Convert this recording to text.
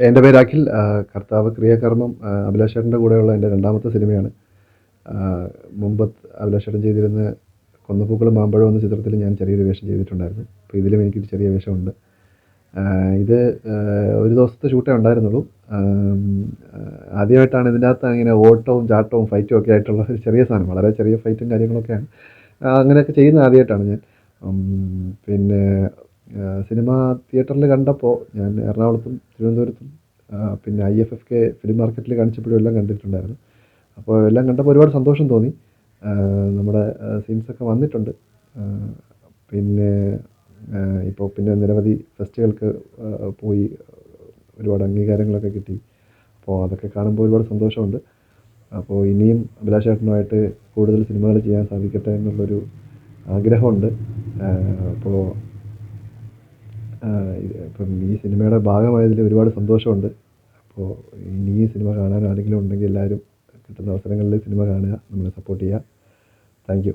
എൻ്റെ പേര് അഖിൽ. കർത്താവ് ക്രിയാകർമ്മം അഭിലാഷ് ചേട്ടൻ്റെ കൂടെയുള്ള എൻ്റെ രണ്ടാമത്തെ സിനിമയാണ്. മുമ്പ് അഭിലാഷ് ചേട്ടൻ ചെയ്തിരുന്ന കൊന്നപ്പൂക്കളും മാമ്പഴവും എന്ന ചിത്രത്തിൽ ഞാൻ ചെറിയൊരു വേഷം ചെയ്തിട്ടുണ്ടായിരുന്നു. അപ്പോൾ ഇതിലും എനിക്കൊരു ചെറിയ വേഷമുണ്ട്. ഇത് ഒരു ദിവസത്തെ ഷൂട്ടേ ഉണ്ടായിരുന്നുള്ളൂ. ആദ്യമായിട്ടാണ് ഇതിൻ്റെ അകത്ത് ഇങ്ങനെ ഓട്ടവും ചാട്ടവും ഫൈറ്റും ഒക്കെ ആയിട്ടുള്ള ഒരു ചെറിയ സാധനം, വളരെ ചെറിയ ഫൈറ്റും കാര്യങ്ങളൊക്കെയാണ്. അങ്ങനെയൊക്കെ ചെയ്യുന്നത് ആദ്യമായിട്ടാണ് ഞാൻ. പിന്നെ സിനിമ തിയേറ്ററിൽ കണ്ടപ്പോൾ ഞാൻ എറണാകുളത്തും തിരുവനന്തപുരത്തും പിന്നെ IFFK ഫിലിം മാർക്കറ്റിൽ കാണിച്ചപ്പോഴും എല്ലാം കണ്ടിട്ടുണ്ടായിരുന്നു. അപ്പോൾ എല്ലാം കണ്ടപ്പോൾ ഒരുപാട് സന്തോഷം തോന്നി. നമ്മുടെ സീൻസൊക്കെ വന്നിട്ടുണ്ട്. പിന്നെ ഇപ്പോൾ പിന്നെ നിരവധി ഫെസ്റ്റുകൾക്ക് പോയി ഒരുപാട് അംഗീകാരങ്ങളൊക്കെ കിട്ടി. അപ്പോൾ അതൊക്കെ കാണുമ്പോൾ ഒരുപാട് സന്തോഷമുണ്ട്. അപ്പോൾ ഇനിയും അഭിലാഷ് ചേട്ടനുമായിട്ട് കൂടുതൽ സിനിമകൾ ചെയ്യാൻ സാധിക്കട്ടെ എന്നുള്ളൊരു ആഗ്രഹമുണ്ട്. അപ്പോൾ ഇപ്പം ഈ സിനിമയുടെ ഭാഗമായതിൽ ഒരുപാട് സന്തോഷമുണ്ട്. അപ്പോൾ ഇനി ഈ സിനിമ കാണാൻ ആരെങ്കിലും ഉണ്ടെങ്കിൽ എല്ലാവരും കിട്ടുന്ന അവസരങ്ങളിൽ സിനിമ കാണുക, നമ്മളെ സപ്പോർട്ട് ചെയ്യുക. Thank you.